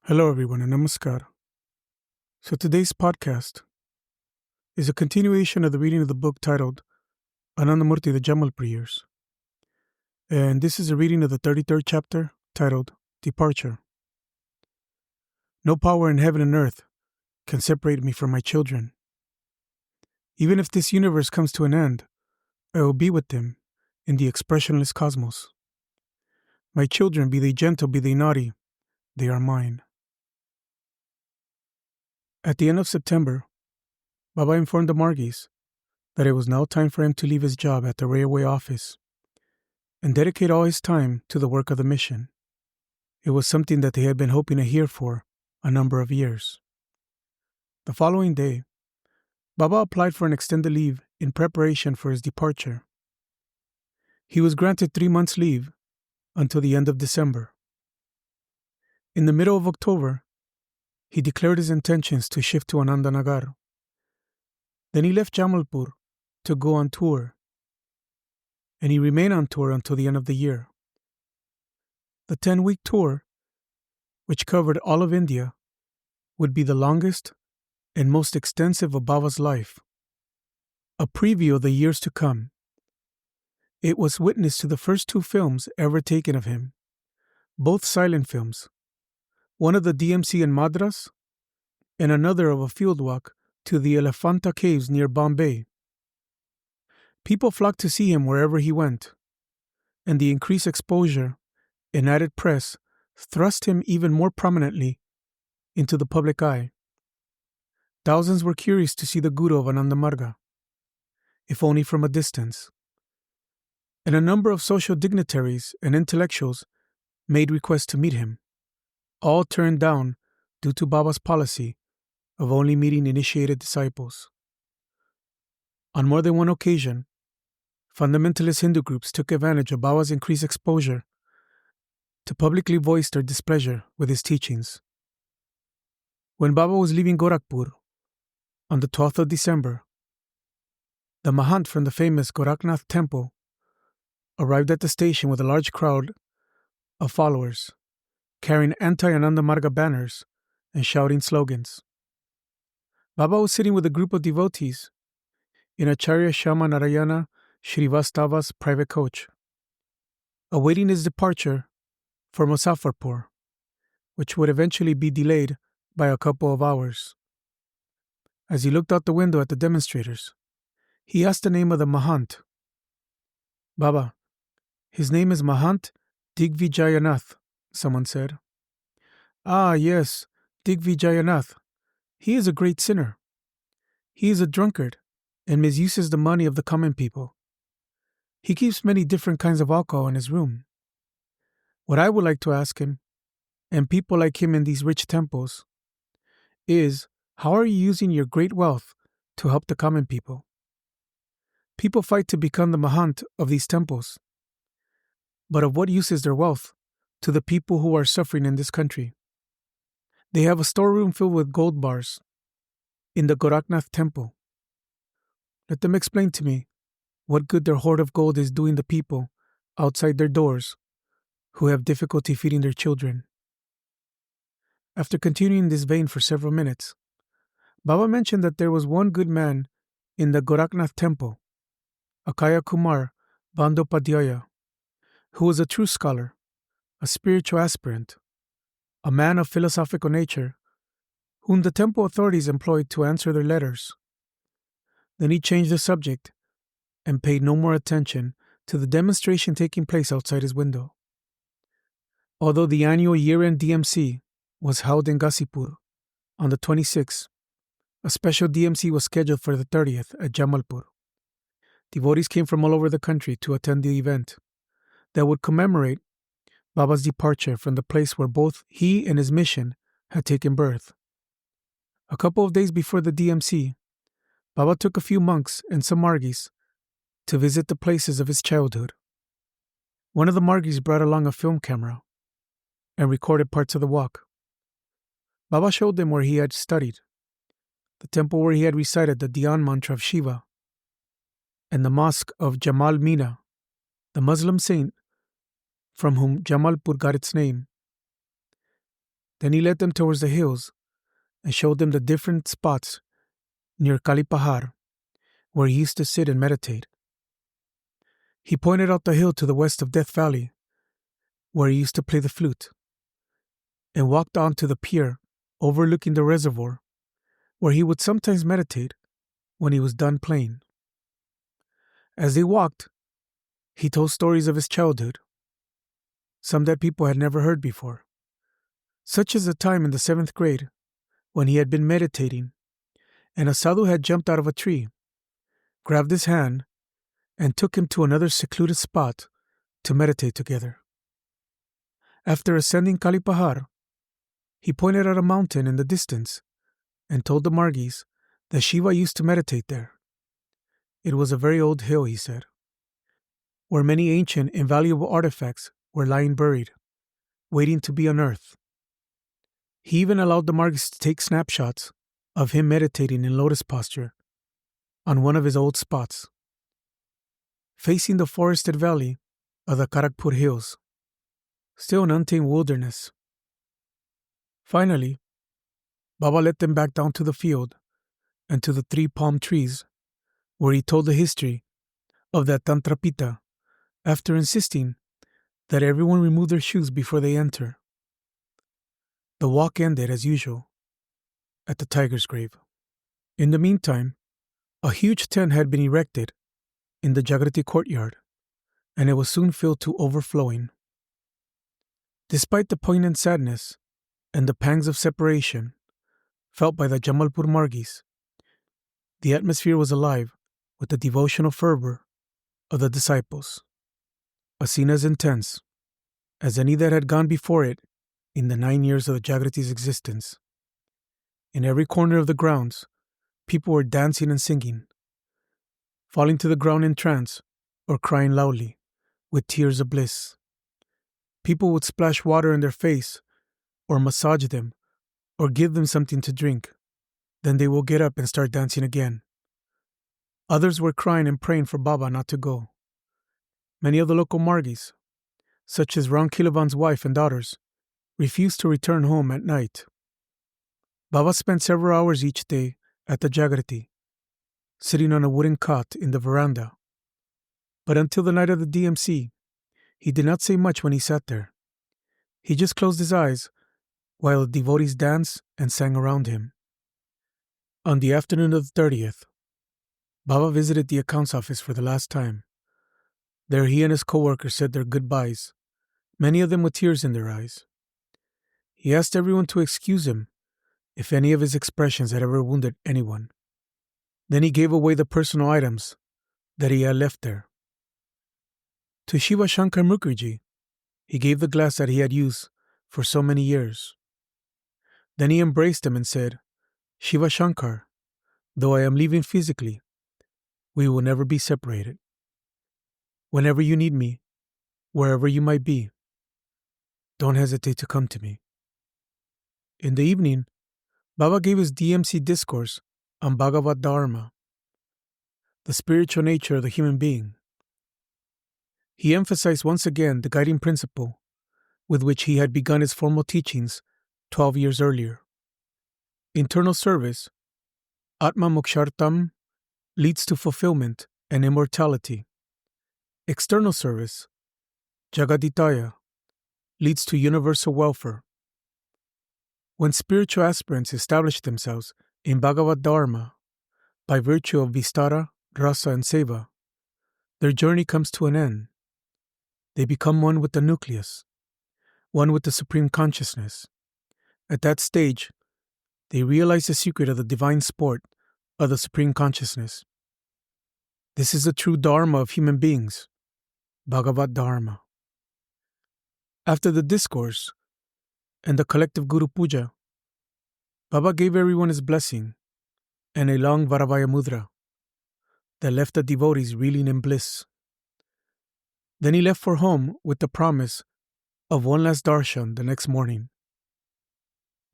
Hello, everyone, and namaskar. So, today's podcast is a continuation of the reading of the book titled Anandamurti, the Jamalpur Years. And this is a reading of the 33rd chapter titled Departure. No power in heaven and earth can separate me from my children. Even if this universe comes to an end, I will be with them in the expressionless cosmos. My children, be they gentle, be they naughty, they are mine. At the end of September, Baba informed the Margis that it was now time for him to leave his job at the railway office and dedicate all his time to the work of the mission. It was something that they had been hoping to hear for a number of years. The following day, Baba applied for an extended leave in preparation for his departure. He was granted 3 months' leave until the end of December. In the middle of October, he declared his intentions to shift to Anandanagar. Then he left Jamalpur to go on tour, and he remained on tour until the end of the year. The 10-week tour, which covered all of India, would be the longest and most extensive of Baba's life, a preview of the years to come. It was witness to the first 2 films ever taken of him, both silent films, one of the DMC in Madras and another of a fieldwalk to the Elephanta Caves near Bombay. People flocked to see him wherever he went, and the increased exposure and added press thrust him even more prominently into the public eye. Thousands were curious to see the Guru of Anandamarga, if only from a distance. And a number of social dignitaries and intellectuals made requests to meet him, all turned down due to Baba's policy of only meeting initiated disciples. On more than one occasion, fundamentalist Hindu groups took advantage of Baba's increased exposure to publicly voice their displeasure with his teachings. When Baba was leaving Gorakhpur on the 12th of December, the Mahant from the famous Gorakhnath temple arrived at the station with a large crowd of followers, carrying anti-Anandamarga banners and shouting slogans. Baba was sitting with a group of devotees in Acharya Shama Narayana Shrivastava's private coach, awaiting his departure for Muzaffarpur, which would eventually be delayed by a couple of hours. As he looked out the window at the demonstrators, he asked the name of the Mahant. "Baba, his name is Mahant Digvijayanath," someone said. "Ah, yes, Digvijayanath. He is a great sinner. He is a drunkard and misuses the money of the common people. He keeps many different kinds of alcohol in his room. What I would like to ask him, and people like him in these rich temples, is how are you using your great wealth to help the common people? People fight to become the Mahant of these temples, but of what use is their wealth to the people who are suffering in this country? They have a storeroom filled with gold bars in the Gorakhnath temple. Let them explain to me what good their hoard of gold is doing the people outside their doors who have difficulty feeding their children." After continuing in this vein for several minutes, Baba mentioned that there was one good man in the Gorakhnath temple, Akaya Kumar Bandopadhyaya, who was a true scholar, a spiritual aspirant, a man of philosophical nature, whom the temple authorities employed to answer their letters. Then he changed the subject and paid no more attention to the demonstration taking place outside his window. Although the annual year-end DMC was held in Ghazipur on the 26th, a special DMC was scheduled for the 30th at Jamalpur. Devotees came from all over the country to attend the event that would commemorate Baba's departure from the place where both he and his mission had taken birth. A couple of days before the DMC, Baba took a few monks and some Margis to visit the places of his childhood. One of the Margis brought along a film camera and recorded parts of the walk. Baba showed them where he had studied, the temple where he had recited the Dhyan mantra of Shiva, and the mosque of Jamal Mina, the Muslim saint from whom Jamalpur got its name. Then he led them towards the hills and showed them the different spots near Kalipahar where he used to sit and meditate. He pointed out the hill to the west of Death Valley where he used to play the flute, and walked on to the pier overlooking the reservoir where he would sometimes meditate when he was done playing. As they walked, he told stories of his childhood, some that people had never heard before, such as the time in the 7th grade when he had been meditating and a sadhu had jumped out of a tree, grabbed his hand, and took him to another secluded spot to meditate together. After ascending Kalipahar, he pointed at a mountain in the distance and told the Margis that Shiva used to meditate there. It was a very old hill, he said, where many ancient and valuable artifacts were lying buried, waiting to be unearthed. He even allowed the Margis to take snapshots of him meditating in lotus posture on one of his old spots, facing the forested valley of the Kharagpur Hills, still an untamed wilderness. Finally, Baba led them back down to the field and to the 3 palm trees, where he told the history of that Tantrapita, after insisting that everyone remove their shoes before they enter. The walk ended, as usual, at the tiger's grave. In the meantime, a huge tent had been erected in the Jagrati courtyard, and it was soon filled to overflowing. Despite the poignant sadness and the pangs of separation felt by the Jamalpur Margis, the atmosphere was alive with the devotional fervor of the disciples, a scene as intense as any that had gone before it in the 9 years of the Jagrati's existence. In every corner of the grounds, people were dancing and singing, falling to the ground in trance or crying loudly with tears of bliss. People would splash water in their face or massage them or give them something to drink. Then they will get up and start dancing again. Others were crying and praying for Baba not to go. Many of the local Margis, such as Ram Kilavan's wife and daughters, refused to return home at night. Baba spent several hours each day at the Jagrati, sitting on a wooden cot in the veranda. But until the night of the DMC, he did not say much when he sat there. He just closed his eyes while the devotees danced and sang around him. On the afternoon of the 30th, Baba visited the accounts office for the last time. There he and his co-workers said their goodbyes, many of them with tears in their eyes. He asked everyone to excuse him if any of his expressions had ever wounded anyone. Then he gave away the personal items that he had left there. To Shiva Shankar Mukherjee, he gave the glass that he had used for so many years. Then he embraced him and said, "Shiva Shankar, though I am leaving physically, we will never be separated. Whenever you need me, wherever you might be, don't hesitate to come to me." In the evening, Baba gave his DMC discourse on Bhagavad Dharma, the spiritual nature of the human being. He emphasized once again the guiding principle with which he had begun his formal teachings 12 years earlier. Internal service, Atma Mokshartam, leads to fulfillment and immortality. External service, Jagaditaya, leads to universal welfare. When spiritual aspirants establish themselves in Bhagavad Dharma by virtue of Vistara, Rasa, and Seva, their journey comes to an end. They become one with the nucleus, one with the Supreme Consciousness. At that stage, they realize the secret of the divine sport of the Supreme Consciousness. This is the true Dharma of human beings, Bhagavad Dharma. After the discourse and the collective Guru Puja, Baba gave everyone his blessing and a long Varavaya Mudra that left the devotees reeling in bliss. Then he left for home with the promise of one last darshan the next morning.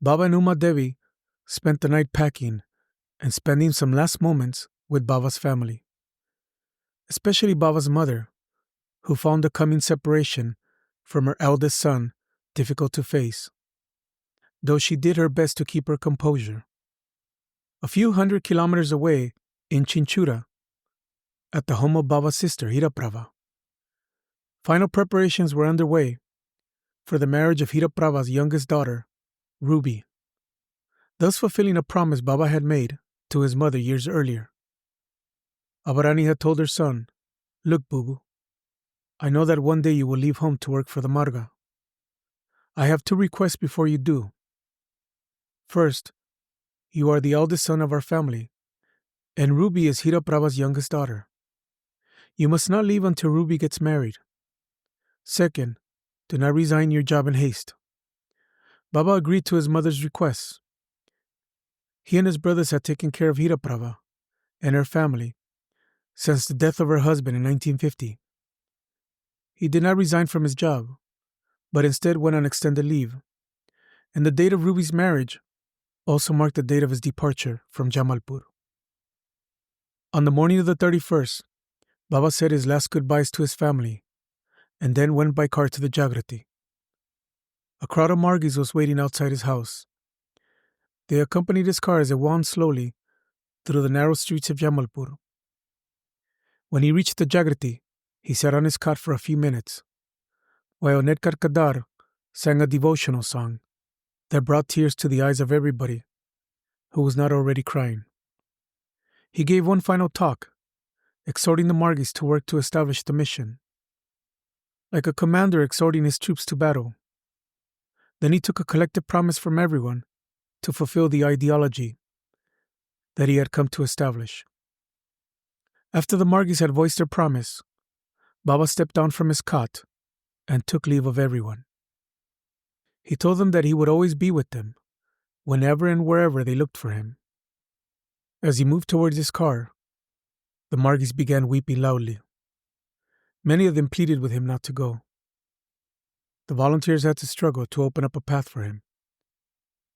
Baba and Uma Devi spent the night packing and spending some last moments with Baba's family, especially Baba's mother, who found the coming separation from her eldest son difficult to face. though she did her best to keep her composure. A few 100 kilometers away, in Chinchura, at the home of Baba's sister, Hiraprabha, final preparations were underway for the marriage of Hiraprabha's youngest daughter, Ruby, thus fulfilling a promise Baba had made to his mother years earlier. Abarani had told her son, "Look, Bubu, I know that one day you will leave home to work for the Marga. I have two requests before you do. First, you are the eldest son of our family, and Ruby is Hiraprabha's youngest daughter. You must not leave until Ruby gets married. Second, do not resign your job in haste." Baba agreed to his mother's requests. He and his brothers had taken care of Hiraprabha and her family since the death of her husband in 1950. He did not resign from his job, but instead went on extended leave, and the date of Ruby's marriage also marked the date of his departure from Jamalpur. On the morning of the 31st, Baba said his last goodbyes to his family and then went by car to the Jagrati. A crowd of Margis was waiting outside his house. They accompanied his car as it wound slowly through the narrow streets of Jamalpur. When he reached the Jagrati, he sat on his cot for a few minutes, while Nedkar Kadar sang a devotional song that brought tears to the eyes of everybody who was not already crying. He gave one final talk, exhorting the Margis to work to establish the mission, like a commander exhorting his troops to battle. Then he took a collective promise from everyone to fulfill the ideology that he had come to establish. After the Margis had voiced their promise, Baba stepped down from his cot and took leave of everyone. He told them that he would always be with them, whenever and wherever they looked for him. As he moved towards his car, the Margis began weeping loudly. Many of them pleaded with him not to go. The volunteers had to struggle to open up a path for him.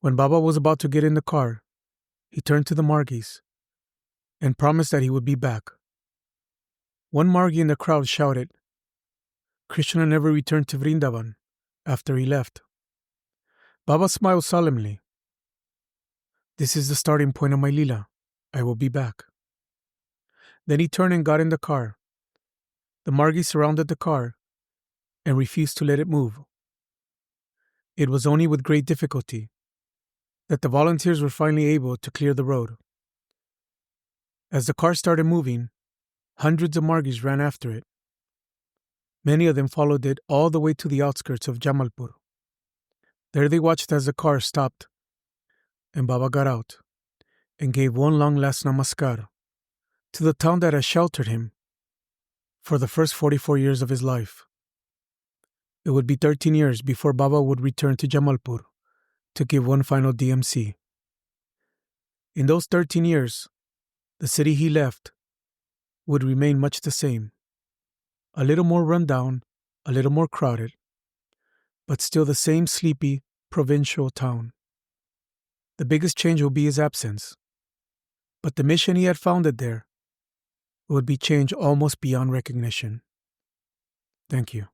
When Baba was about to get in the car, he turned to the Margis and promised that he would be back. One Margi in the crowd shouted, "Krishna never returned to Vrindavan after he left." Baba smiled solemnly. "This is the starting point of my lila. I will be back." Then he turned and got in the car. The Margis surrounded the car and refused to let it move. It was only with great difficulty that the volunteers were finally able to clear the road. As the car started moving, hundreds of Margis ran after it. Many of them followed it all the way to the outskirts of Jamalpur. There they watched as the car stopped, and Baba got out and gave one long last namaskar to the town that had sheltered him for the first 44 years of his life. It would be 13 years before Baba would return to Jamalpur to give one final DMC. In those 13 years, the city he left would remain much the same. A little more run down, a little more crowded, but still the same sleepy, provincial town. The biggest change will be his absence, but the mission he had founded there would be change almost beyond recognition. Thank you.